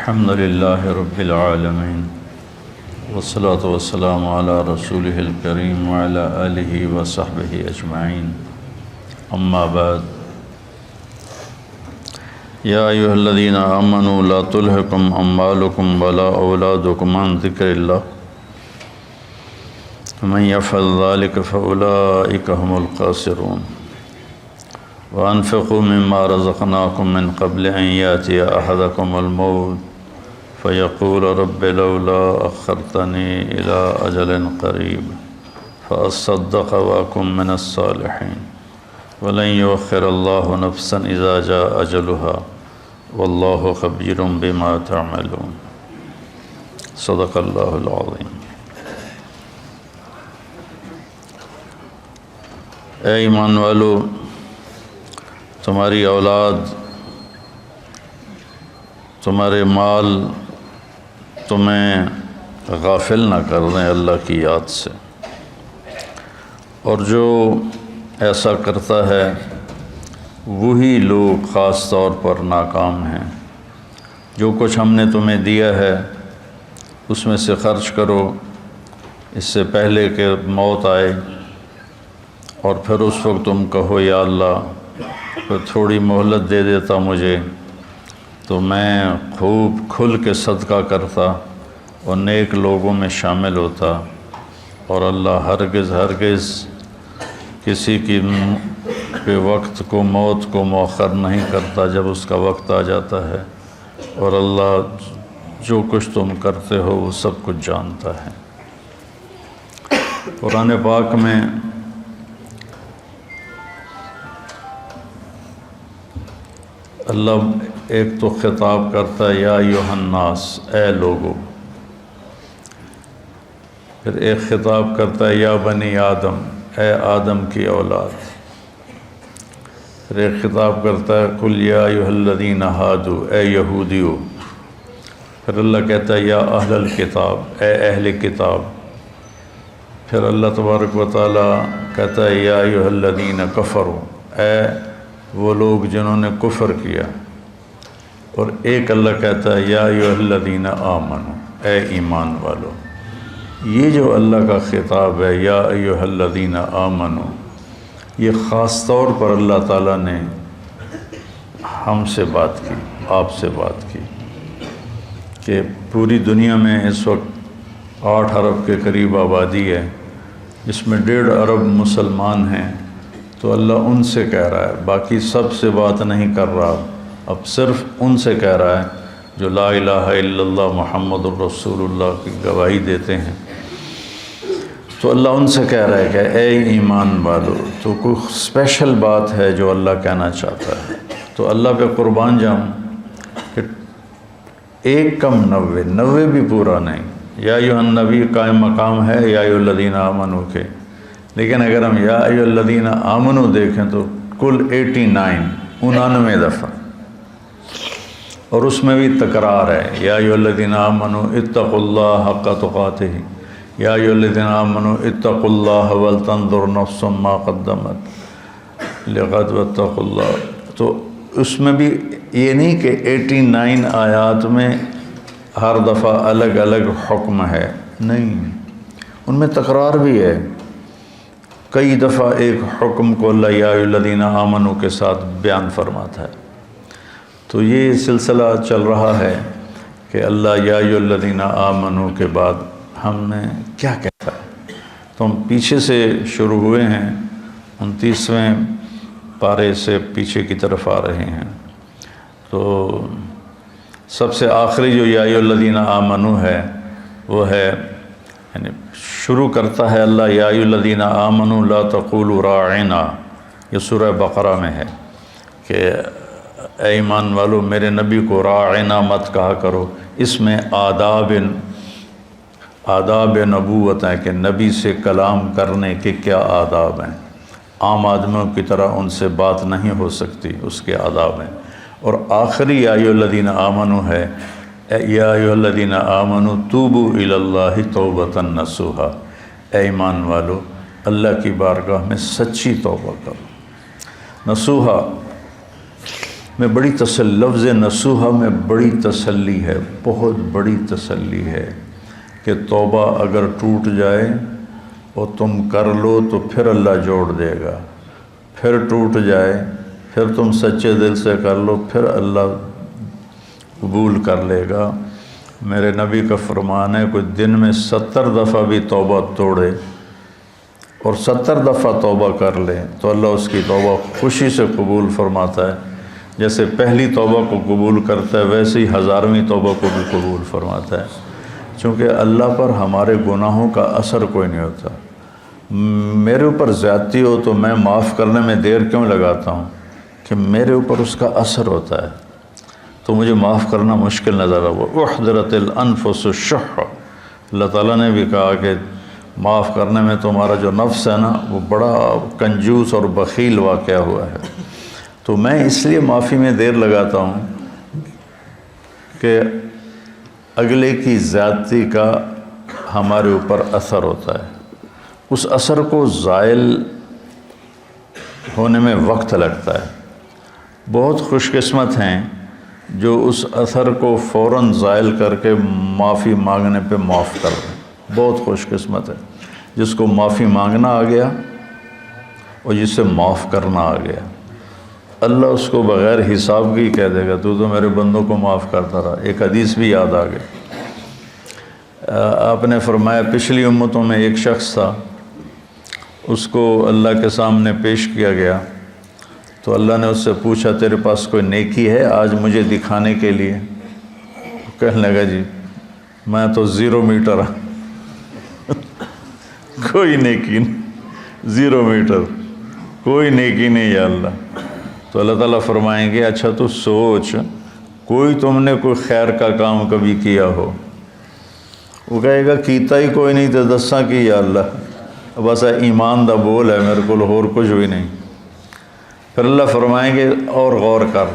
الحمد لله رب العالمين والصلاة والسلام على رسوله الكريم وعلى آله وصحبه أجمعين أما بعد يا أيها الذين آمنوا لا تلهكم أموالكم ولا أولادكم عن ذكر الله ومن يفعل ذلك فأولئك هم الخاسرون وأنفقوا مما رزقناكم من قبل أن يأتي أحدكم الموت فيقول رب لولا أخرتني إلى أجل قريب فأصدق وأكن من الصالحين ولن يؤخر الله نفسا إذا جاء أجلها والله خبير بما تعملون صدق الله العظيم۔ اے ایمان والو، تمہاری اولاد، تمہارے مال تمہیں غافل نہ کر دیں اللہ کی یاد سے، اور جو ایسا کرتا ہے وہی لوگ خاص طور پر ناکام ہیں۔ جو کچھ ہم نے تمہیں دیا ہے اس میں سے خرچ کرو اس سے پہلے کہ موت آئے، اور پھر اس وقت تم کہو یا اللہ پھر تھوڑی مہلت دے دیتا مجھے تو میں خوب کھل کے صدقہ کرتا اور نیک لوگوں میں شامل ہوتا، اور اللہ ہرگز کسی کی کے وقت کو، موت کو مؤخر نہیں کرتا جب اس کا وقت آ جاتا ہے، اور اللہ جو کچھ تم کرتے ہو وہ سب کچھ جانتا ہے۔ قرآن پاک میں اللہ ایک تو خطاب کرتا ہے یا ایھا الناس، اے لوگو، پھر ایک خطاب کرتا ہے یا بنی آدم، اے آدم کی اولاد، پھر ایک خطاب کرتا ہے قل یا ایھا الذین ھادوا، اے یہودیو، پھر اللہ کہتا ہے یا اہل الکتاب، اے اہل کتاب، پھر اللہ تبارک و تعالی کہتا ہے یا ایھا الذین کفروا، اے وہ لوگ جنہوں نے کفر کیا، اور ایک اللہ کہتا ہے یا ایھا الذین آمنوا، اے ایمان والو۔ یہ جو اللہ کا خطاب ہے یا ایھا الذین آمنوا، یہ خاص طور پر اللہ تعالیٰ نے ہم سے بات کی، آپ سے بات کی، کہ پوری دنیا میں اس وقت 8 ارب کے قریب آبادی ہے، جس میں 1.5 ارب مسلمان ہیں، تو اللہ ان سے کہہ رہا ہے، باقی سب سے بات نہیں کر رہا، اب صرف ان سے کہہ رہا ہے جو لا الہ الا اللہ محمد الرسول اللہ کی گواہی دیتے ہیں۔ تو اللہ ان سے کہہ رہا ہے کہ اے ایمان والو، تو کوئی اسپیشل بات ہے جو اللہ کہنا چاہتا ہے، تو اللہ پہ قربان جاؤں کہ 1 کم 90 بھی پورا نہیں۔ یا ایھا النبی قائم مقام ہے یا ایھا الذین آمنوا کے، لیکن اگر ہم یا ایھا الذین آمنوا دیکھیں تو کل 89 دفعہ، اور اس میں بھی تکرار ہے یا ایھا الذین آمنوا اتقوا اللہ حق تقاتہ، یا ایھا الذین آمنوا اتقوا اللہ ولتنظر نفس ما قدمت لغد واتقوا اللہ۔ تو اس میں بھی یہ نہیں کہ 89 آیات میں ہر دفعہ الگ الگ حکم ہے، نہیں، ان میں تکرار بھی ہے۔ کئی دفعہ ایک حکم کو اللہ یا ایھا الذین آمنوا کے ساتھ بیان فرماتا ہے۔ تو یہ سلسلہ چل رہا ہے کہ اللہ یا ایھا الذین آمنوا کے بعد ہم نے کیا کہتا ہے، تو ہم پیچھے سے شروع ہوئے ہیں، 29ویں پارے سے پیچھے کی طرف آ رہے ہیں۔ تو سب سے آخری جو یا ایھا الذین آمنوا ہے وہ ہے، یعنی شروع کرتا ہے اللہ یا ایھا الذین آمنوا لا تقولوا راعنا، یہ سورہ بقرہ میں ہے کہ اے ایمان والو میرے نبی کو راعنا مت کہا کرو۔ اس میں آداب نبوت ہیں کہ نبی سے کلام کرنے کے کیا آداب ہیں، عام آدمیوں کی طرح ان سے بات نہیں ہو سکتی، اس کے آداب ہیں۔ اور آخری یا ایھا الذین آمنوا ہے یا ایھا الذین آمنوا توبوا الی اللہ توبۃ نصوحا، اے ایمان والو اللہ کی بارگاہ میں سچی توبہ کرو۔ نصوحا میں بڑی لفظ نصوحہ میں بڑی تسلی ہے، بہت بڑی تسلی ہے کہ توبہ اگر ٹوٹ جائے اور تم کر لو تو پھر اللہ جوڑ دے گا، پھر ٹوٹ جائے پھر تم سچے دل سے کر لو پھر اللہ قبول کر لے گا۔ میرے نبی کا فرمان ہے کوئی دن میں 70 دفعہ بھی توبہ توڑے اور 70 دفعہ توبہ کر لے تو اللہ اس کی توبہ خوشی سے قبول فرماتا ہے، جیسے پہلی توبہ کو قبول کرتا ہے ویسے ہی 1000ویں توبہ کو بھی قبول فرماتا ہے، چونکہ اللہ پر ہمارے گناہوں کا اثر کوئی نہیں ہوتا۔ میرے اوپر زیادتی ہو تو میں معاف کرنے میں دیر کیوں لگاتا ہوں کہ میرے اوپر اس کا اثر ہوتا ہے، تو مجھے معاف کرنا مشکل نظر آ۔ احضرت الانفس الشح، اللہ تعالیٰ نے بھی کہا کہ معاف کرنے میں تمہارا جو نفس ہے نا وہ بڑا کنجوس اور بخیل واقعہ ہوا ہے۔ تو میں اس لیے معافی میں دیر لگاتا ہوں کہ اگلے کی زیادتی کا ہمارے اوپر اثر ہوتا ہے، اس اثر کو زائل ہونے میں وقت لگتا ہے۔ بہت خوش قسمت ہیں جو اس اثر کو فوراً زائل کر کے معافی مانگنے پہ معاف کر دیں، بہت خوش قسمت ہے جس کو معافی مانگنا آ گیا اور جس سے معاف کرنا آ گیا۔ اللہ اس کو بغیر حساب کی کہہ دے گا تو میرے بندوں کو معاف کرتا رہا۔ ایک حدیث بھی یاد آ گئی، آپ نے فرمایا پچھلی امتوں میں ایک شخص تھا، اس کو اللہ کے سامنے پیش کیا گیا تو اللہ نے اس سے پوچھا تیرے پاس کوئی نیکی ہے آج مجھے دکھانے کے لیے؟ کہنے لگا جی میں تو 0 میٹر کوئی نیکی نہیں، 0 میٹر کوئی نیکی نہیں یا اللہ۔ تو اللہ تعالیٰ فرمائیں گے اچھا تو سوچ کوئی تم نے کوئی خیر کا کام کبھی کیا ہو؟ وہ کہے گا کیتا ہی کوئی نہیں تو دساں کی یا اللہ، بس ایمان دا بول ہے میرے کو اور کچھ بھی نہیں۔ پھر اللہ فرمائیں گے اور غور کر،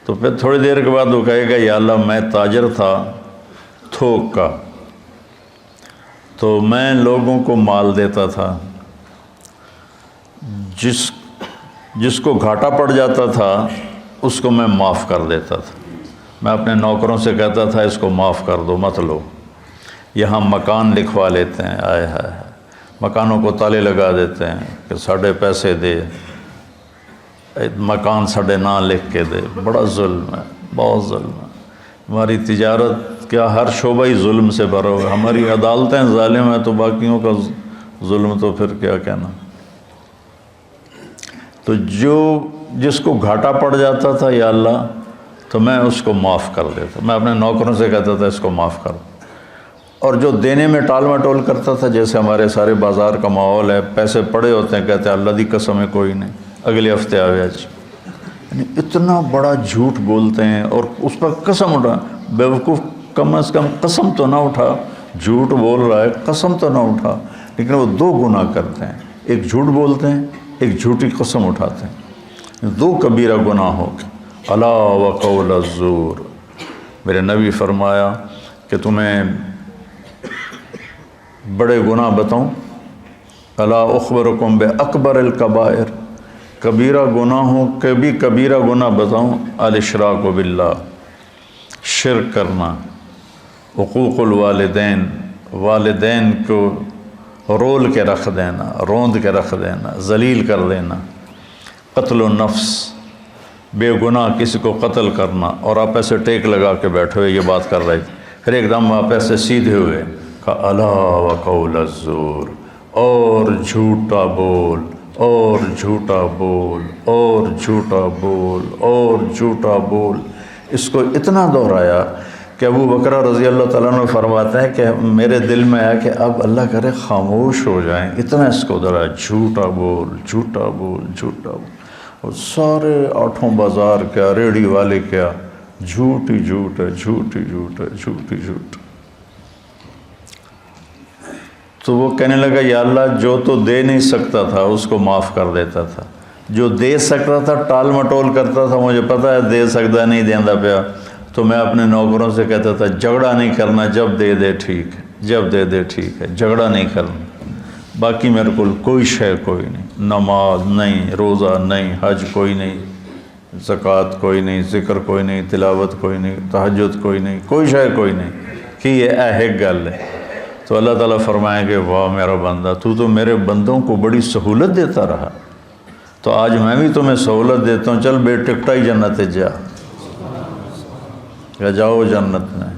تو پھر تھوڑی دیر کے بعد وہ کہے گا یا اللہ میں تاجر تھا تھوک کا، تو میں لوگوں کو مال دیتا تھا، جس کو گھاٹا پڑ جاتا تھا اس کو میں معاف کر دیتا تھا۔ میں اپنے نوکروں سے کہتا تھا اس کو معاف کر دو مت لو۔ یہاں مکان لکھوا لیتے ہیں، آئے ہائے مکانوں کو تالے لگا دیتے ہیں کہ ساڑھے پیسے دے، مکان ساڑھے نہ لکھ کے دے۔ بڑا ظلم ہے، بہت ظلم ہے۔ ہماری تجارت کیا ہر شعبہ ہی ظلم سے بھرا ہوا ہے، ہماری عدالتیں ظالم ہیں تو باقیوں کا ظلم تو پھر کیا کہنا۔ تو جس کو گھاٹا پڑ جاتا تھا یا اللہ تو میں اس کو معاف کر دیتا، میں اپنے نوکروں سے کہتا تھا اس کو معاف کر۔ اور جو دینے میں ٹال مٹول کرتا تھا، جیسے ہمارے سارے بازار کا ماحول ہے، پیسے پڑے ہوتے ہیں کہتے ہیں اللہ دی قسم ہے کوئی نہیں، اگلے ہفتے آوے آج، یعنی اتنا بڑا جھوٹ بولتے ہیں اور اس پر قسم اٹھا۔ بیوقوف کم از کم قسم تو نہ اٹھا، جھوٹ بول رہا ہے قسم تو نہ اٹھا، لیکن وہ 2 گناہ کرتے ہیں، ایک جھوٹ بولتے ہیں ایک جھوٹی قسم اٹھاتے ہیں، 2 کبیرہ گناہ ہو گئے۔ الا وقول الزور، میرے نبی فرمایا کہ تمہیں بڑے گناہ بتاؤں؟ الا اخبرکم باکبر الکبائر، کبیرہ گناہوں کے بھی کبیرہ گناہ بتاؤں؟ الاشراک باللہ، شرک کرنا، حقوق الوالدین، والدین کو رول کے رکھ دینا، روند کے رکھ دینا، ذلیل کر دینا، قتل النفس، بے گناہ کسی کو قتل کرنا، اور آپ ایسے ٹیک لگا کے بیٹھے ہوئے یہ بات کر رہے تھے، پھر ایک دم آپ ایسے سیدھے ہوئے، کہا الا وقول الزور، اور جھوٹا بول، اور جھوٹا بول، اور جھوٹا بول، اور جھوٹا بول۔ اس کو اتنا دہرایا کہ ابو بکر رضی اللہ تعالیٰ عنہ فرماتے ہیں کہ میرے دل میں آیا کہ اب اللہ کرے خاموش ہو جائیں، اتنا اس کو دہرایا، جھوٹا بول، جھوٹا بول، جھوٹا بول۔ اور سارے 8 بازار کیا، ریڑھی والے کیا، جھوٹ ہی جھوٹ ہے، جھوٹ ہی جھوٹ ہے، جھوٹ ہی جھوٹ۔ تو وہ کہنے لگا یا اللہ جو تو دے نہیں سکتا تھا اس کو معاف کر دیتا تھا، جو دے سکتا تھا ٹال مٹول کرتا تھا، مجھے پتہ ہے دے سکتا نہیں دیندا پیا، تو میں اپنے نوکروں سے کہتا تھا جھگڑا نہیں کرنا، جب دے دے ٹھیک ہے، جب دے دے ٹھیک ہے، جھگڑا نہیں کرنا، باقی میرے کو کوئی شے کوئی نہیں، نماز نہیں، روزہ نہیں، حج کوئی نہیں، زکوٰۃ کوئی نہیں، ذکر کوئی نہیں، تلاوت کوئی نہیں، تہجد کوئی نہیں، کوئی شے کوئی نہیں کہ یہ ایک گل ہے، تو اللہ تعالیٰ فرمائیں گے واہ میرا بندہ، تو میرے بندوں کو بڑی سہولت دیتا رہا، تو آج میں بھی تمہیں سہولت دیتا ہوں، چل بے ٹکٹا ہی جنت جا، یا جاؤ جنت میں۔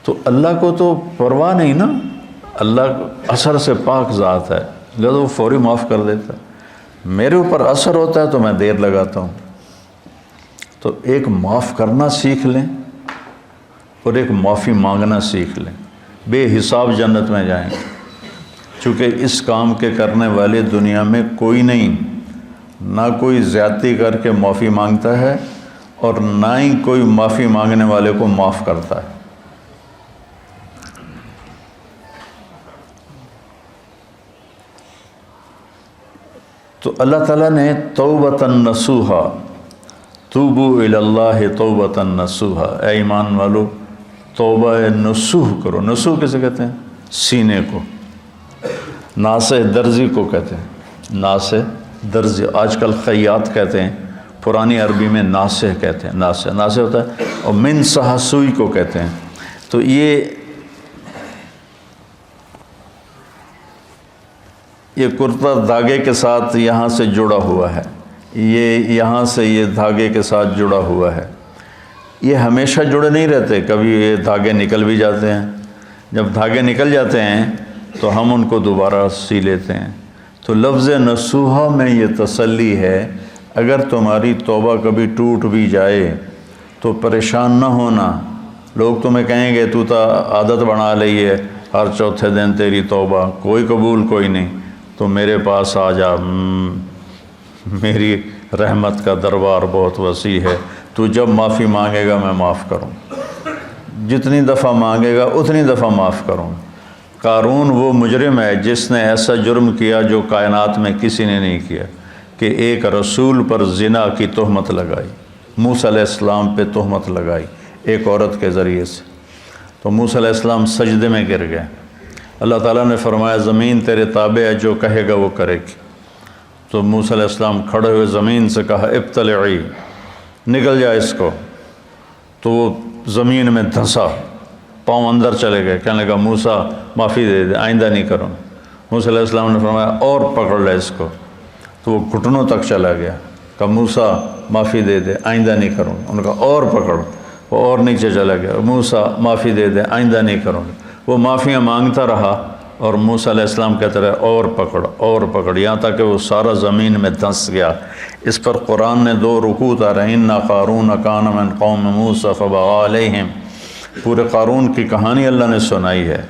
تو اللہ کو تو پرواہ نہیں نا، اللہ اثر سے پاک ذات ہے، لہذا وہ فوری معاف کر دیتا ہے۔ میرے اوپر اثر ہوتا ہے تو میں دیر لگاتا ہوں۔ تو ایک معاف کرنا سیکھ لیں اور ایک معافی مانگنا سیکھ لیں، بے حساب جنت میں جائیں گے، چونکہ اس کام کے کرنے والے دنیا میں کوئی نہیں، نہ کوئی زیادتی کر کے معافی مانگتا ہے اور نہ ہی کوئی معافی مانگنے والے کو معاف کرتا ہے۔ تو اللہ تعالیٰ نے توبۃ نصوحا، توبوا الی اللہ توبۃ نصوحا، اے ایمان والو توبہ نصوح کرو۔ نصوح کسے کہتے ہیں؟ سینے کو، ناصح درزی کو کہتے ہیں، ناصح درزی، آج کل خیاط کہتے ہیں، پرانی عربی میں ناصح کہتے ہیں، ناصح ہوتا ہے، اور من صح سوئی کو کہتے ہیں۔ تو یہ کرتا دھاگے کے ساتھ یہاں سے جڑا ہوا ہے، یہ یہاں سے یہ دھاگے کے ساتھ جڑا ہوا ہے، یہ ہمیشہ جڑے نہیں رہتے، کبھی یہ دھاگے نکل بھی جاتے ہیں۔ جب دھاگے نکل جاتے ہیں تو ہم ان کو دوبارہ سی لیتے ہیں۔ تو لفظ نصوحہ میں یہ تسلی ہے، اگر تمہاری توبہ کبھی ٹوٹ بھی جائے تو پریشان نہ ہونا۔ لوگ تمہیں کہیں گے تو عادت بنا لی ہے، ہر چوتھے دن تیری توبہ، کوئی قبول کوئی نہیں، تو میرے پاس آ جا، میری رحمت کا دربار بہت وسیع ہے، تو جب معافی مانگے گا میں معاف کروں، جتنی دفعہ مانگے گا اتنی دفعہ معاف کروں۔ قارون وہ مجرم ہے جس نے ایسا جرم کیا جو کائنات میں کسی نے نہیں کیا، کہ ایک رسول پر زنا کی تہمت لگائی، موسیٰ علیہ السلام پہ تہمت لگائی ایک عورت کے ذریعے سے، تو موسیٰ علیہ السلام سجدے میں گر گئے۔ اللہ تعالیٰ نے فرمایا زمین تیرے تابع ہے، جو کہے گا وہ کرے گی۔ تو موسیٰ علیہ السلام کھڑے ہوئے زمین سے کہا ابتلعی، نکل جا اس کو، تو وہ زمین میں دھنسا، پاؤں اندر چلے گئے، کہنے لگا موسیٰ معافی دے دے، آئندہ نہیں کروں۔ موسیٰ علیہ السلام نے فرمایا اور پکڑ لے اس کو، تو وہ گھٹنوں تک چلا گیا، کہا موسیٰ معافی دے دے، آئندہ نہیں کروں۔ انہوں نے کہا اور پکڑ، وہ اور نیچے چلا گیا، موسیٰ معافی دے دے، آئندہ نہیں کروں۔ وہ معافیاں مانگتا رہا اور موسیٰ علیہ السلام کہتے رہے اور پکڑ اور پکڑ، یہاں تک کہ وہ سارا زمین میں دھنس گیا۔ اس پر قرآن نے 2 رکوع اتارے، ان قارون کان من قوم موسیٰ فبغی علیہم، پورے قارون کی کہانی اللہ نے سنائی ہے۔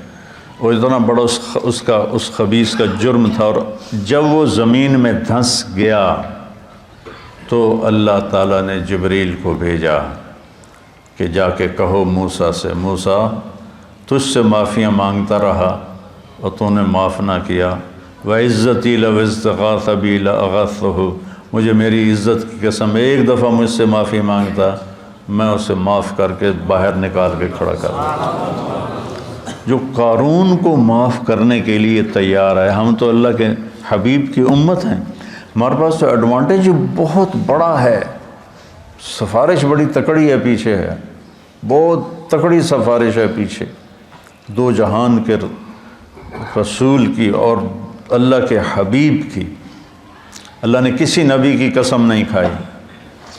وہ اتنا بڑا اس خبیث کا جرم تھا، اور جب وہ زمین میں دھنس گیا تو اللہ تعالیٰ نے جبریل کو بھیجا کہ جا کے کہو موسیٰ سے، موسیٰ تجھ سے معافیاں مانگتا رہا اور تو نے معاف نہ کیا، وَعِزَّتِي لَوْ اسْتَغَاثَ بِي لَأَغَثْتُهُ، مجھے میری عزت کی قسم ایک دفعہ مجھ سے معافی مانگتا، میں اسے معاف کر کے باہر نکال کے کھڑا کر دیتا۔ جو قارون کو معاف کرنے کے لیے تیار ہے، ہم تو اللہ کے حبیب کی امت ہیں، ہمارے پاس تو ایڈوانٹیج بہت بڑا ہے، سفارش بڑی تکڑی ہے پیچھے ہے، بہت تکڑی سفارش ہے پیچھے، 2 جہان کے رسول کی اور اللہ کے حبیب کی۔ اللہ نے کسی نبی کی قسم نہیں کھائی،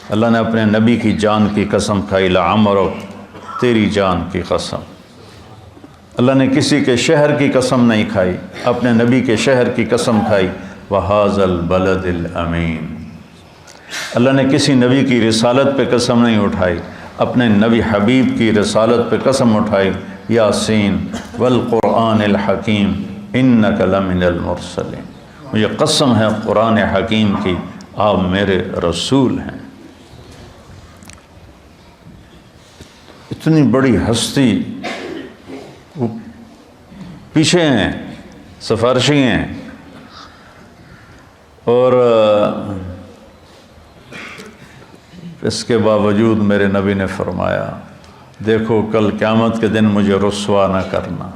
اللہ نے اپنے نبی کی جان کی قسم کھائی، لعمرک، تیری جان کی قسم۔ اللہ نے کسی کے شہر کی قسم نہیں کھائی، اپنے نبی کے شہر کی قسم کھائی، وَهَذَا الْبَلَدِ الْأَمِينَ۔ اللہ نے کسی نبی کی رسالت پہ قسم نہیں اٹھائی، اپنے نبی حبیب کی رسالت پہ قسم اٹھائی، یاسین والقرآن الحکیم انک لمن المرسلین، مجھے قسم ہے قرآن حکیم کی، آپ میرے رسول ہیں۔ اتنی بڑی ہستی، وہ پیچھے ہیں، سفارشی ہیں، اور اس کے باوجود میرے نبی نے فرمایا دیکھو کل قیامت کے دن مجھے رسوا نہ کرنا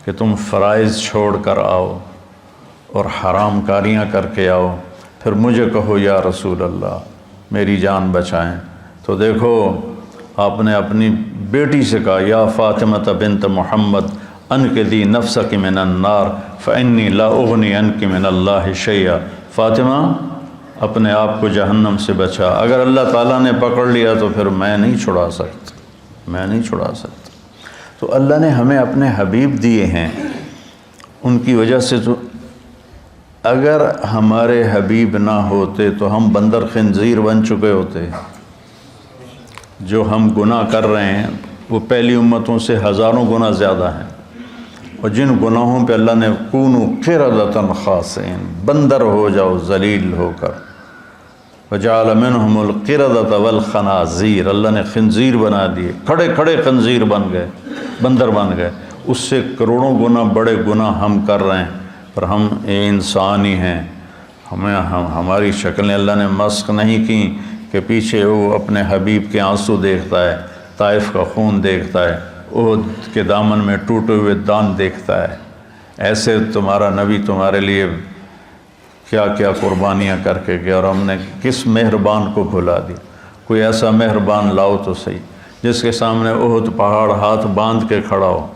کہ تم فرائض چھوڑ کر آؤ اور حرام کاریاں کر کے آؤ، پھر مجھے کہو یا رسول اللہ میری جان بچائیں۔ تو دیکھو آپ نے اپنی بیٹی سے کہا یا فاطمہ بنت محمد انقذی نفسک من النار فانی لا اغنی عنک من اللہ شیئا، فاطمہ اپنے آپ کو جہنم سے بچا، اگر اللہ تعالیٰ نے پکڑ لیا تو پھر میں نہیں چھڑا سکتا۔ تو اللہ نے ہمیں اپنے حبیب دیے ہیں، ان کی وجہ سے تو اگر ہمارے حبیب نہ ہوتے تو ہم بندر خنزیر بن چکے ہوتے۔ جو ہم گناہ کر رہے ہیں وہ پہلی امتوں سے ہزاروں گنا زیادہ ہیں، اور جن گناہوں پہ اللہ نے کونوا قردۃ خاسئین، بندر ہو جاؤ ذلیل ہو کر، وجعل منہم القردۃ والخنازیر، اللہ نے خنزیر بنا دیے، کھڑے کھڑے خنزیر بن گئے، بندر بن گئے۔ اس سے کروڑوں گنا بڑے گناہ ہم کر رہے ہیں، پر ہم انسان ہی ہیں، ہماری شکلیں اللہ نے مسخ نہیں کی کہ پیچھے وہ اپنے حبیب کے آنسو دیکھتا ہے، طائف کا خون دیکھتا ہے، احد کے دامن میں ٹوٹے ہوئے دان دیکھتا ہے۔ ایسے تمہارا نبی تمہارے لیے کیا کیا قربانیاں کر کے گیا، اور ہم نے کس مہربان کو بھلا دیا۔ کوئی ایسا مہربان لاؤ تو صحیح جس کے سامنے احد پہاڑ ہاتھ باندھ کے کھڑا ہو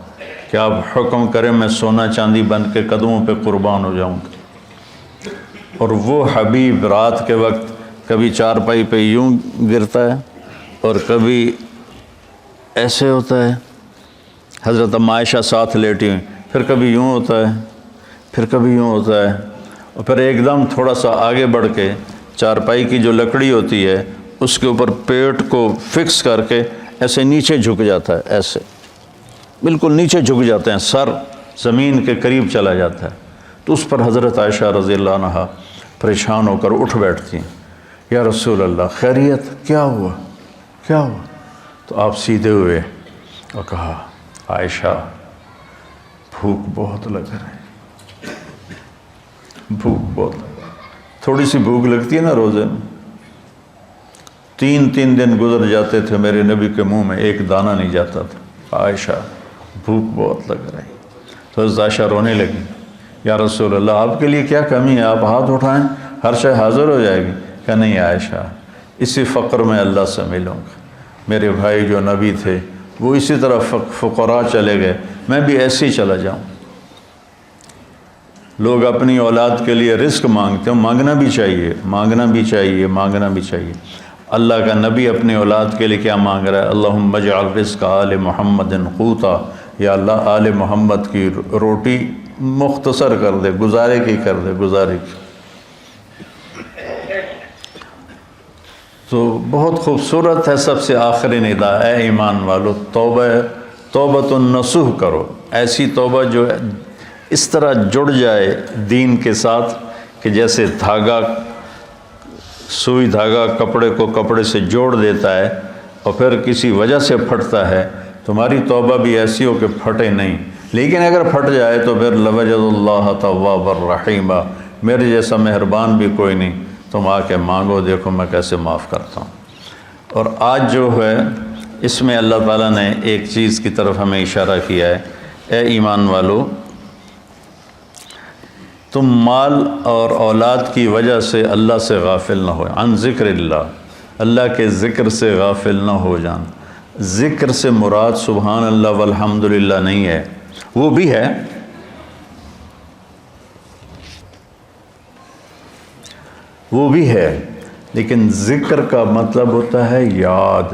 کہ آپ حکم کریں میں سونا چاندی بن کے قدموں پہ قربان ہو جاؤں گا۔ اور وہ حبیب رات کے وقت کبھی چارپائی پہ یوں گرتا ہے اور کبھی ایسے ہوتا ہے، حضرت عائشہ ساتھ لیٹی ہوئی، پھر کبھی یوں ہوتا ہے، پھر کبھی یوں ہوتا ہے، اور پھر ایک دم تھوڑا سا آگے بڑھ کے چارپائی کی جو لکڑی ہوتی ہے اس کے اوپر پیٹ کو فکس کر کے ایسے نیچے جھک جاتا ہے، ایسے بالکل نیچے جھک جاتے ہیں، سر زمین کے قریب چلا جاتا ہے۔ تو اس پر حضرت عائشہ رضی اللہ عنہا پریشان ہو کر اٹھ بیٹھتی ہیں، یا رسول اللہ خیریت، کیا ہوا؟ تو آپ سیدھے ہوئے اور کہا عائشہ بھوک بہت لگ رہی، بھوک بہت لگ رہی۔ تھوڑی سی بھوک لگتی ہے نا روزے میں، 3 دن گزر جاتے تھے میرے نبی کے منہ میں ایک دانہ نہیں جاتا تھا۔ عائشہ بھوک بہت لگ رہی، تو حضرت عائشہ رونے لگی، یا رسول اللہ آپ کے لیے کیا کمی ہے، آپ ہاتھ اٹھائیں ہر شے حاضر ہو جائے گی۔ کہ نہیں عائشہ، اسی فقر میں اللہ سے ملوں گا، میرے بھائی جو نبی تھے وہ اسی طرح فقراء چلے گئے، میں بھی ایسے ہی چلا جاؤں۔ لوگ اپنی اولاد کے لیے رزق مانگتے ہیں، مانگنا بھی چاہیے۔ اللہ کا نبی اپنی اولاد کے لیے کیا مانگ رہا ہے؟ اللہم اجعل رزق آل محمد قوتا، یا اللہ آل محمد کی روٹی مختصر کر دے، گزارے کی کر دے، گزارے کی۔ تو بہت خوبصورت ہے سب سے آخری ندا، اے ایمان والو توبۃ النصوح کرو، ایسی توبہ جو اس طرح جڑ جائے دین کے ساتھ کہ جیسے سوئی دھاگا کپڑے کو کپڑے سے جوڑ دیتا ہے اور پھر کسی وجہ سے پھٹتا ہے، تمہاری توبہ بھی ایسی ہو کہ پھٹے نہیں، لیکن اگر پھٹ جائے تو پھر لوجد اللہ تواب الرحیم، میرے جیسا مہربان بھی کوئی نہیں، تم آ کے مانگو دیکھو میں کیسے معاف کرتا ہوں۔ اور آج جو ہے اس میں اللہ تعالیٰ نے ایک چیز کی طرف ہمیں اشارہ کیا ہے، اے ایمان والو تم مال اور اولاد کی وجہ سے اللہ سے غافل نہ ہو، عن ذکر اللہ کے ذکر سے غافل نہ ہو جان۔ ذکر سے مراد سبحان اللہ والحمدللہ نہیں ہے، وہ بھی ہے، لیکن ذکر کا مطلب ہوتا ہے یاد،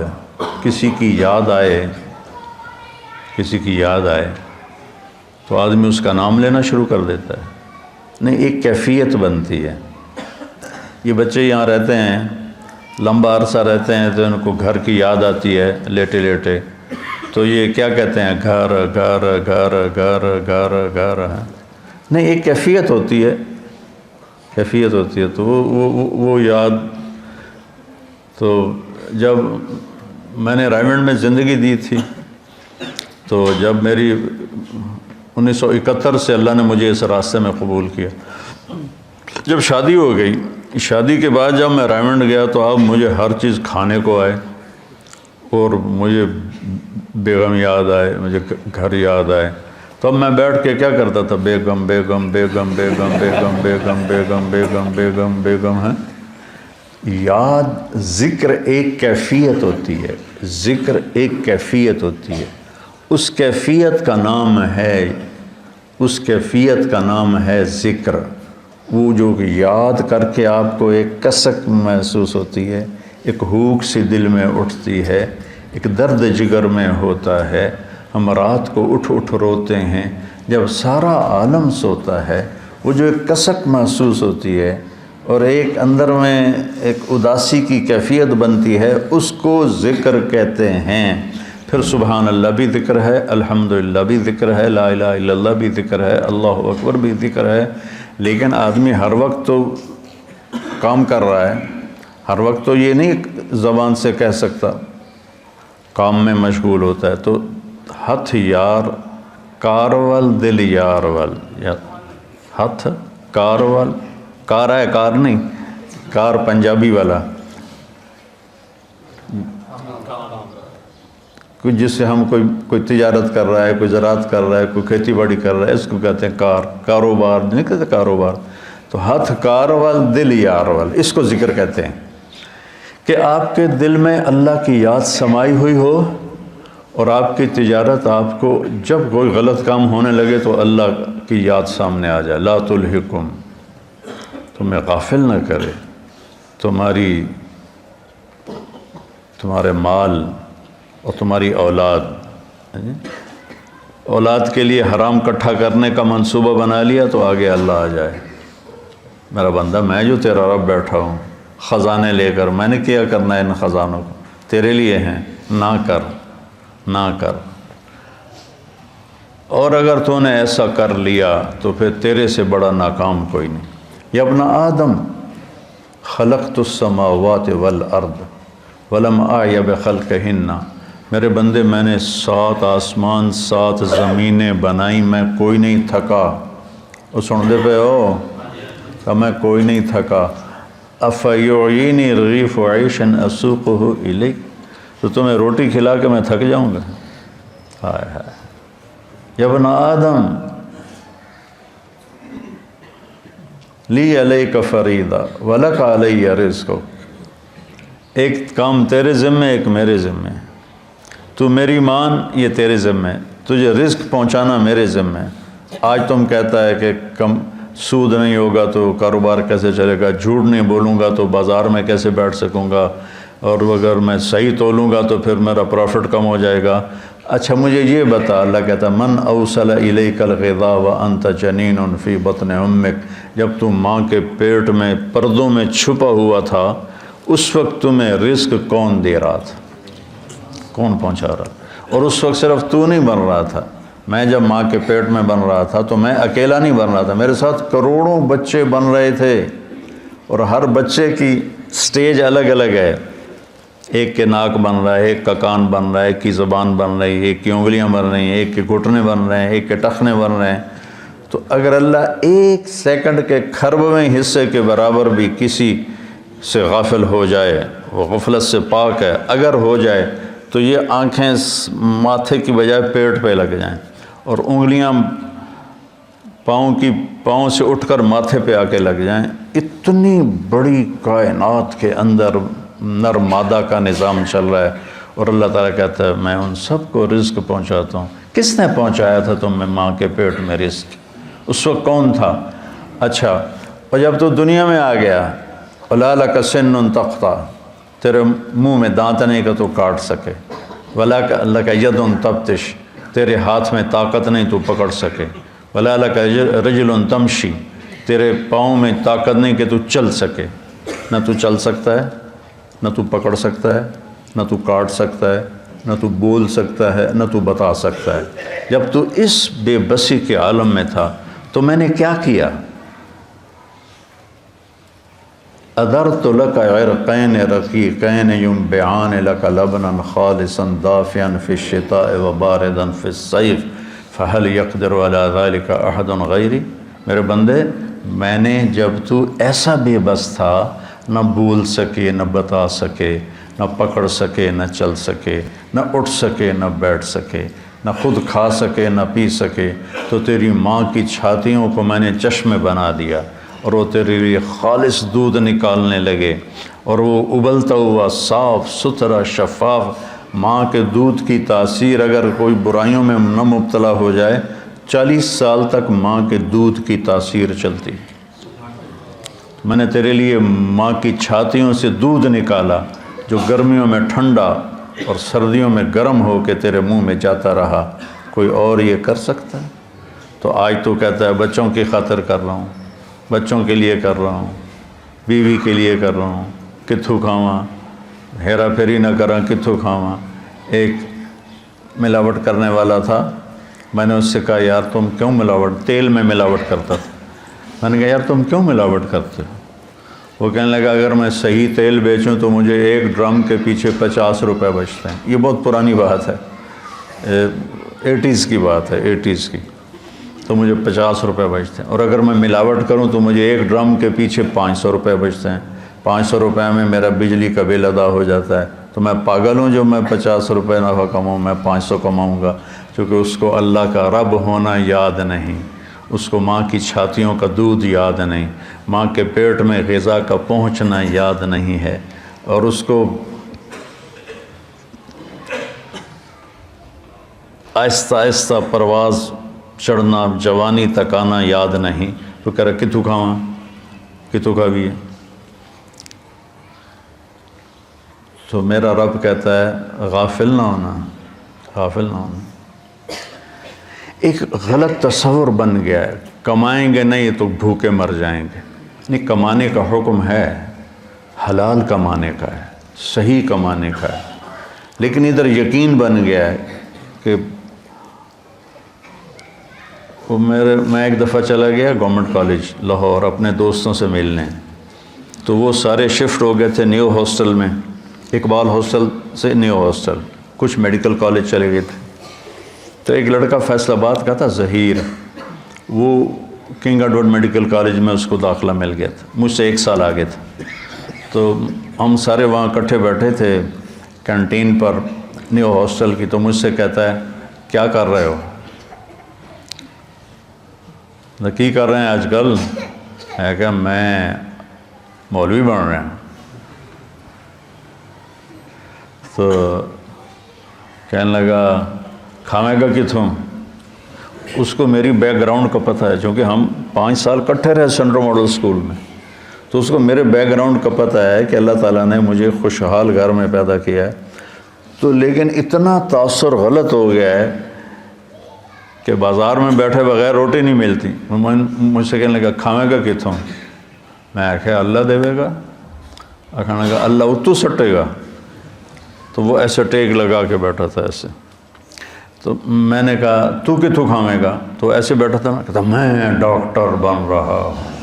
کسی کی یاد آئے تو آدمی اس کا نام لینا شروع کر دیتا ہے، نہیں ایک کیفیت بنتی ہے۔ یہ بچے یہاں رہتے ہیں، لمبا عرصہ رہتے ہیں تو ان کو گھر کی یاد آتی ہے لیٹے لیٹے، تو یہ کیا کہتے ہیں گھر گھر گھر گھر گھر گھر، نہیں ایک کیفیت ہوتی ہے تو وہ یاد۔ تو جب میں نے رائمنڈ میں زندگی دی تھی تو جب میری 1971 سے اللہ نے مجھے اس راستے میں قبول کیا، جب شادی ہو گئی، شادی کے بعد جب میں رائمنڈ گیا تو اب مجھے ہر چیز کھانے کو آئے، اور مجھے بیگم یاد آئے، مجھے گھر یاد آئے، تو اب میں بیٹھ کے کیا کرتا تھا؟ بیگم بیگم بیگم بیگم بیگم بیگم بیگم بیگم بیگم بیگم ہے۔ یاد، ذکر ایک کیفیت ہوتی ہے، ذکر ایک کیفیت ہوتی ہے، اس کیفیت کا نام ہے، اس کیفیت کا نام ہے ذکر۔ وہ جو یاد کر کے آپ کو ایک کسک محسوس ہوتی ہے، ایک ہوک سی دل میں اٹھتی ہے، ایک درد جگر میں ہوتا ہے، ہم رات کو اٹھ اٹھ روتے ہیں، جب سارا عالم سوتا ہے، وہ جو ایک کسک محسوس ہوتی ہے اور ایک اندر میں ایک اداسی کی کیفیت بنتی ہے، اس کو ذکر کہتے ہیں۔ پھر سبحان اللہ بھی ذکر ہے، الحمدللہ بھی ذکر ہے، لا الہ الا اللہ بھی ذکر ہے، اللہ اکبر بھی ذکر ہے۔ لیکن آدمی ہر وقت تو کام کر رہا ہے، ہر وقت تو یہ نہیں زبان سے کہہ سکتا، کام میں مشغول ہوتا ہے۔ تو ہتھ یار کارول دل یار ول، ہتھ کارول، کار ہے کار نہیں، کار پنجابی والا، کوئی جس سے ہم کوئی تجارت کر رہا ہے، کوئی زراعت کر رہا ہے، کوئی کھیتی باڑی کر رہا ہے، اس کو کہتے ہیں کار، کاروبار نہیں کہتے کاروبار۔ تو ہتھ کارول دل یارول، اس کو ذکر کہتے ہیں کہ آپ کے دل میں اللہ کی یاد سمائی ہوئی ہو، اور آپ کی تجارت آپ کو جب کوئی غلط کام ہونے لگے تو اللہ کی یاد سامنے آ جائے۔ لا تلہکم، تمہیں غافل نہ کرے، تمہارے مال اور تمہاری اولاد کے لیے حرام کٹھا کرنے کا منصوبہ بنا لیا تو آگے اللہ آ جائے، میرا بندہ میں جو تیرا رب بیٹھا ہوں خزانے لے کر، میں نے کیا کرنا ہے ان خزانوں کو، تیرے لیے ہیں، نہ کر نہ کر۔ اور اگر تو نے ایسا کر لیا تو پھر تیرے سے بڑا ناکام کوئی نہیں۔ یا ابن آدم خلقت السماوات والارض ولم اعی بخلقہن، میرے بندے میں نے 7 آسمان 7 زمینیں بنائی، میں کوئی نہیں تھکا۔ وہ سن دے پہ ہو کہ میں کوئی نہیں تھکا۔ افیعینی رغیف عیشا اسوقہ الیک، تو تمہیں روٹی کھلا کے میں تھک جاؤں گا؟ ہائے ہائے۔ یا ابن آدم لی علیک فریضہ ولک علی رزق، ایک کام تیرے ذمے ایک میرے ذمے، تو میری مان یہ تیرے ذمے، تجھے رزق پہنچانا میرے ذمے۔ آج تم کہتا ہے کہ کم سود نہیں ہوگا تو کاروبار کیسے چلے گا، جھوٹ نہیں بولوں گا تو بازار میں کیسے بیٹھ سکوں گا، اور اگر میں صحیح تولوں گا تو پھر میرا پروفٹ کم ہو جائے گا۔ اچھا مجھے یہ بتا، اللہ کہتا من اوصل الیک الغذاء وانت جنین فی بطن امک، جب تم ماں کے پیٹ میں پردوں میں چھپا ہوا تھا، اس وقت تمہیں رزق کون دے رہا تھا، کون پہنچا رہا؟ اور اس وقت صرف تو نہیں بن رہا تھا، میں جب ماں کے پیٹ میں بن رہا تھا تو میں اکیلا نہیں بن رہا تھا، میرے ساتھ کروڑوں بچے بن رہے تھے، اور ہر بچے کی سٹیج الگ الگ ہے، ایک کے ناک بن رہا ہے، ایک کا کان بن رہا ہے، ایک کی زبان بن رہی ہے، ایک کی انگلیاں بن رہی ہیں، ایک کے گھٹنے بن رہے ہیں، ایک کے ٹخنے بن رہے ہیں۔ تو اگر اللہ ایک سیکنڈ کے کھربویں حصے کے برابر بھی کسی سے غافل ہو جائے، وہ غفلت سے پاک ہے، اگر ہو جائے تو یہ آنکھیں ماتھے کی بجائے پیٹ پہ لگ جائیں، اور انگلیاں پاؤں سے اٹھ کر ماتھے پہ آ کے لگ جائیں، اتنی بڑی کائنات کے اندر نر مادہ کا نظام چل رہا ہے، اور اللہ تعالیٰ کہتا ہے میں ان سب کو رزق پہنچاتا ہوں۔ کس نے پہنچایا تھا تم میں ماں کے پیٹ میں رزق؟ اس وقت کون تھا؟ اچھا، اور جب تو دنیا میں آ گیا، وَلَا لَكَ سِنٌّ تَقْطَعُ، تیرے منہ میں دانت نہیں کہ تو کاٹ سکے، وَلَا لَكَ يَدٌ تَبْطِشُ، تیرے ہاتھ میں طاقت نہیں تو پکڑ سکے، وَلَا لَكَ رِجْلٌ تَمْشِي، تیرے پاؤں میں طاقت نہیں کہ تو چل سکے۔ نہ تو چل سکتا ہے، نہ تو پکڑ سکتا ہے، نہ تو کاٹ سکتا ہے، نہ تو بول سکتا ہے، نہ تو بتا سکتا ہے۔ جب تو اس بے بسی کے عالم میں تھا تو میں نے کیا کیا؟ اَدَرْتُ لَكَ عِرْقَيْنِ رَقِيقَيْنِ يُنْبِعَانِ لَكَ لَبْنًا خَالِصًا دَافِيًا فِي الشِّتَاءِ وَبَارِدًا فِي الصَّيْفِ فَهَلْ يَقْدِرُ عَلَى ذَلِكَ أَحَدٌ غَيْرِي، میرے بندے میں نے جب تو ایسا بے بس تھا، نہ بول سکے، نہ بتا سکے، نہ پکڑ سکے، نہ چل سکے، نہ اٹھ سکے، نہ بیٹھ سکے، نہ خود کھا سکے نہ پی سکے، تو تیری ماں کی چھاتیوں کو میں نے چشمے بنا دیا اور وہ تیرے لیے خالص دودھ نکالنے لگے، اور وہ ابلتا ہوا صاف ستھرا شفاف ماں کے دودھ کی تاثیر اگر کوئی برائیوں میں نہ مبتلا ہو جائے، 40 سال تک ماں کے دودھ کی تاثیر چلتی۔ میں نے تیرے لیے ماں کی چھاتیوں سے دودھ نکالا جو گرمیوں میں ٹھنڈا اور سردیوں میں گرم ہو کے تیرے منہ میں جاتا رہا، کوئی اور یہ کر سکتا ہے؟ تو آج تو کہتا ہے بچوں کی خاطر کر رہا ہوں، بچوں کے لیے کر رہا ہوں، بیوی کے لیے کر رہا ہوں، کتھوں کھاواں، ہیرا پھیری نہ کراں کتھوں کھاواں۔ ایک ملاوٹ کرنے والا تھا، میں نے اس سے کہا یار تم کیوں ملاوٹ، تیل میں ملاوٹ کرتا تھا، میں نے کہا یار تم کیوں ملاوٹ کرتے ہو؟ وہ کہنے لگا اگر میں صحیح تیل بیچوں تو مجھے ایک ڈرم کے پیچھے 50 روپے بچتے ہیں۔ یہ بہت پرانی بات ہے، 80s کی بات ہے، 80s کی، تو مجھے 50 روپے بچتے ہیں، اور اگر میں ملاوٹ کروں تو مجھے ایک ڈرم کے پیچھے 500 روپے بچتے ہیں۔ 500 روپے میں میرا بجلی کا بل ادا ہو جاتا ہے، تو میں پاگل ہوں جو میں 50 روپے نفع کماؤں، میں 500 کماؤں گا، کیونکہ اس کو اللہ کا رب ہونا یاد نہیں، اس کو ماں کی چھاتیوں کا دودھ یاد نہیں، ماں کے پیٹ میں غذا کا پہنچنا یاد نہیں ہے، اور اس کو آہستہ آہستہ پرواز چڑھنا، جوانی تک آنا یاد نہیں، تو کہہ رہا کتوں کھاواں، کتوں کھا بھی ہے۔ تو میرا رب کہتا ہے غافل نہ ہونا، غافل نہ ہونا۔ ایک غلط تصور بن گیا ہے، کمائیں گے نہیں تو بھوکے مر جائیں گے۔ نہیں، کمانے کا حکم ہے، حلال کمانے کا ہے، صحیح کمانے کا ہے، لیکن ادھر یقین بن گیا ہے کہ میں ایک دفعہ چلا گیا گورنمنٹ کالج لاہور اپنے دوستوں سے ملنے، تو وہ سارے شفٹ ہو گئے تھے نیو ہاسٹل میں، اقبال ہاسٹل سے نیو ہاسٹل، کچھ میڈیکل کالج چلے گئے تھے۔ تو ایک لڑکا فیصل آباد کا تھا، ظہیر، وہ کنگ ایڈورڈ میڈیکل کالج میں اس کو داخلہ مل گیا تھا، مجھ سے 1 سال آگے تھا۔ تو ہم سارے وہاں اکٹھے بیٹھے تھے کینٹین پر نیو ہاسٹل کی، تو مجھ سے کہتا ہے کیا کر رہے ہو؟ کی کر رہے ہیں آج کل؟ ہے کہ میں مولوی بن رہے ہیں۔ تو کہنے لگا کھاویں گا کتوں؟ اس کو میری بیک گراؤنڈ کا پتہ ہے، چونکہ ہم 5 سال کٹھے رہے سینٹرل ماڈل اسکول میں، تو اس کو میرے بیک گراؤنڈ کا پتہ ہے کہ اللہ تعالیٰ نے مجھے خوشحال گھر میں پیدا کیا ہے۔ تو لیکن اتنا تاثر غلط ہو گیا ہے کہ بازار میں بیٹھے بغیر روٹی نہیں ملتی۔ مجھ سے کہنے لگا کھاویں گا کتوں؟ میں آخیا اللہ دے گا، کہنے لگا اللہ اتو سٹے گا۔ تو وہ ایسے ٹیک لگا کے بیٹھا تھا ایسے، تو میں نے کہا تو کتوں کھاویں گا؟ تو ایسے بیٹھا تھا، کہتا میں ڈاکٹر بن رہا ہوں۔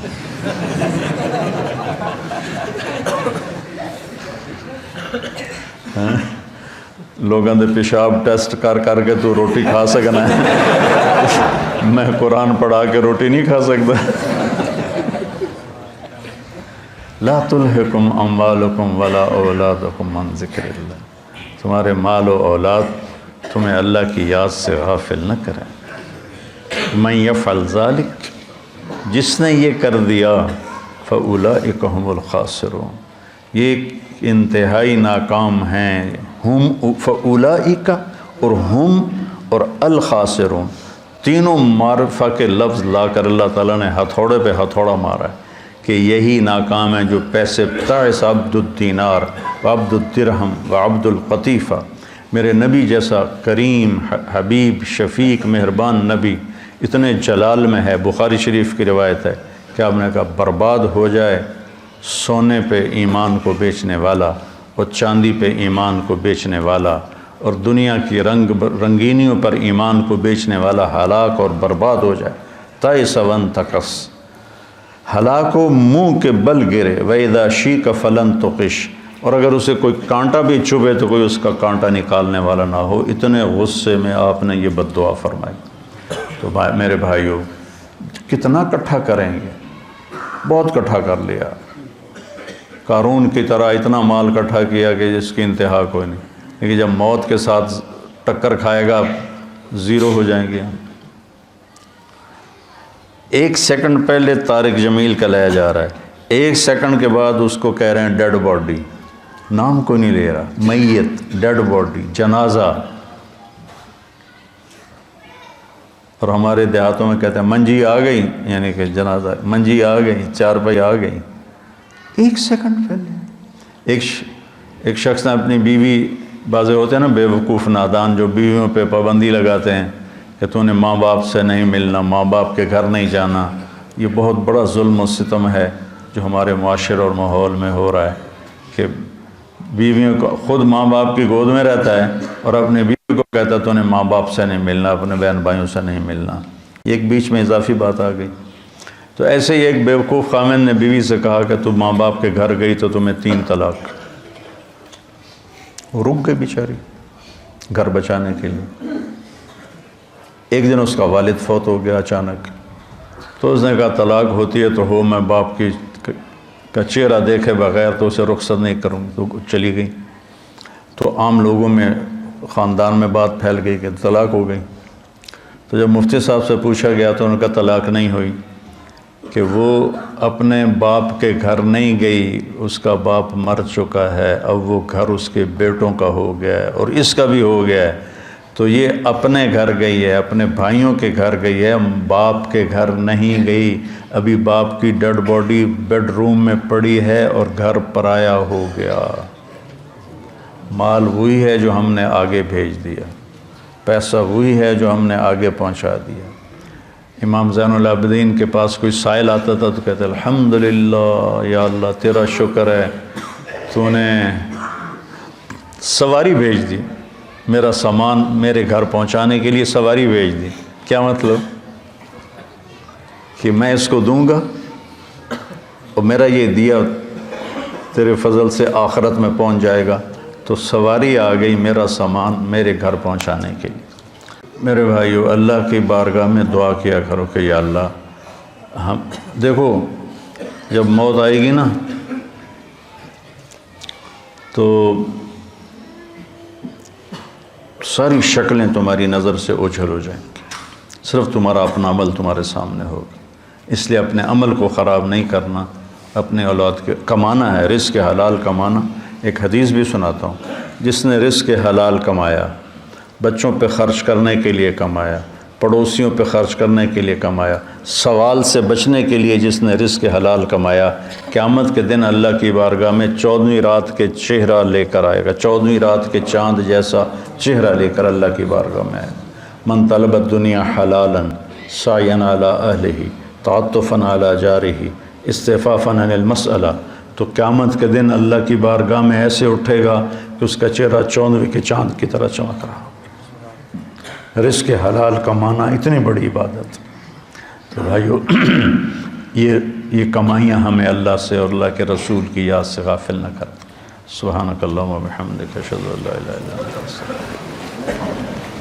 لوگوں دے پیشاب ٹیسٹ کر کر کے تو روٹی کھا سکنا ہے، میں قرآن پڑھا کے روٹی نہیں کھا سکتا۔ لا تلہکم اموالکم ولا اولادکم عن ذکر اللہ، تمہارے مال و اولاد تمہیں اللہ کی یاد سے غافل نہ کریں۔ من یفعل ذلک، جس نے یہ کر دیا، فاولئک هم الخاسرون، یہ انتہائی ناکام ہیں، ہم فاولئک اور ہم اور الخاسرون، تینوں معرفہ کے لفظ لا کر اللہ تعالیٰ نے ہتھوڑے پہ ہتھوڑا مارا ہے کہ یہی ناکام ہیں جو پیسے تعس عبد الدینار وعبد الدرہم وعبد القطیفہ، میرے نبی جیسا کریم حبیب شفیق مہربان نبی اتنے جلال میں ہے، بخاری شریف کی روایت ہے کہ آپ نے کہا برباد ہو جائے سونے پہ ایمان کو بیچنے والا اور چاندی پہ ایمان کو بیچنے والا اور دنیا کی رنگینیوں پر ایمان کو بیچنے والا ہلاک اور برباد ہو جائے۔ تائس وانتکس، ہلاک و منہ کے بل گرے، وَإِذَا شِيكَ فَلَن تُقِشْ، اور اگر اسے کوئی کانٹا بھی چبھے تو کوئی اس کا کانٹا نکالنے والا نہ ہو۔ اتنے غصے میں آپ نے یہ بد دعا فرمائی۔ تو میرے بھائیو، کتنا کٹھا کریں گے؟ بہت کٹھا کر لیا، قارون کی طرح اتنا مال کٹھا کیا کہ جس کی انتہا کوئی نہیں، لیکن جب موت کے ساتھ ٹکر کھائے گا زیرو ہو جائیں گے. 1 سیکنڈ پہلے طارق جمیل کا لایا جا رہا ہے، 1 سیکنڈ کے بعد اس کو کہہ رہے ہیں ڈیڈ باڈی، نام کو نہیں لے رہا، میت، ڈیڈ باڈی، جنازہ. اور ہمارے دیہاتوں میں کہتے ہیں منجی آ گئی، یعنی کہ جنازہ، منجی آ گئی، چارپائی آ گئی. 1 سیکنڈ پہلے ایک شخص نے اپنی بیوی، بعض ہوتے ہیں نا بے وقوف نادان جو بیویوں پہ پابندی لگاتے ہیں کہ تو نے ماں باپ سے نہیں ملنا، ماں باپ کے گھر نہیں جانا. یہ بہت بڑا ظلم و ستم ہے جو ہمارے معاشرے اور ماحول میں ہو رہا ہے کہ بیویوں کو، خود ماں باپ کی گود میں رہتا ہے اور اپنے بیوی کو کہتا ہے تو نے ماں باپ سے نہیں ملنا، اپنے بہن بھائیوں سے نہیں ملنا. ایک بیچ میں اضافی بات آ گئی. تو ایسے ہی ایک بیوقوف خامن نے بیوی سے کہا کہ تو ماں باپ کے گھر گئی تو تمہیں 3 طلاق. وہ رک گئی بیچاری گھر بچانے کے لیے. ایک دن اس کا والد فوت ہو گیا اچانک، تو اس نے کہا طلاق ہوتی ہے تو ہو، میں باپ کا چہرہ دیکھے بغیر تو اسے رخصت نہیں کروں. تو چلی گئی. تو عام لوگوں میں، خاندان میں بات پھیل گئی کہ طلاق ہو گئی. تو جب مفتی صاحب سے پوچھا گیا تو انہوں نے کہا طلاق نہیں ہوئی، کہ وہ اپنے باپ کے گھر نہیں گئی، اس کا باپ مر چکا ہے، اب وہ گھر اس کے بیٹوں کا ہو گیا ہے اور اس کا بھی ہو گیا ہے. تو یہ اپنے گھر گئی ہے، اپنے بھائیوں کے گھر گئی ہے، باپ کے گھر نہیں گئی. ابھی باپ کی ڈیڈ باڈی بیڈ روم میں پڑی ہے اور گھر پرایا ہو گیا. مال وہی ہے جو ہم نے آگے بھیج دیا، پیسہ وہی ہے جو ہم نے آگے پہنچا دیا. امام زین العابدین کے پاس کوئی سائل آتا تھا تو کہتے الحمدللہ یا اللہ تیرا شکر ہے، تو نے سواری بھیج دی، میرا سامان میرے گھر پہنچانے کے لیے سواری بھیج دی. کیا مطلب؟ کہ میں اس کو دوں گا اور میرا یہ دیا تیرے فضل سے آخرت میں پہنچ جائے گا. تو سواری آ گئی میرا سامان میرے گھر پہنچانے کے لیے. میرے بھائیو، اللہ کی بارگاہ میں دعا کیا کرو کہ یا اللہ، ہم دیکھو جب موت آئے گی نا تو ساری شکلیں تمہاری نظر سے اوجھل ہو جائیں گی، صرف تمہارا اپنا عمل تمہارے سامنے ہوگا. اس لیے اپنے عمل کو خراب نہیں کرنا، اپنے اولاد کے کمانا ہے، رزق حلال کمانا. ایک حدیث بھی سناتا ہوں. جس نے رزق حلال کمایا، بچوں پہ خرچ کرنے کے لیے کمایا، پڑوسیوں پہ خرچ کرنے کے لیے کمایا، سوال سے بچنے کے لیے جس نے رزق حلال کمایا، قیامت کے دن اللہ کی بارگاہ میں 14ویں رات کے چہرہ لے کر آئے گا، 14ویں رات کے چاند جیسا چہرہ لے کر اللہ کی بارگاہ میں آئے گا. من طلب الدنیا حلالا سعیا علی اہلہ تعطفا علی جارہ استعفافا عن المسئلہ. تو قیامت کے دن اللہ کی بارگاہ میں ایسے اٹھے گا کہ اس کا چہرہ 14ویں کے چاند کی طرح چمک رہا. رزق حلال کمانا اتنی بڑی عبادت. تو بھائیو، یہ کمائیاں ہمیں اللہ سے اور اللہ کے رسول کی یاد سے غافل نہ کریں. سبحانک اللہم و بحمدک اشہد ان لا الہ الا انت استغفرک.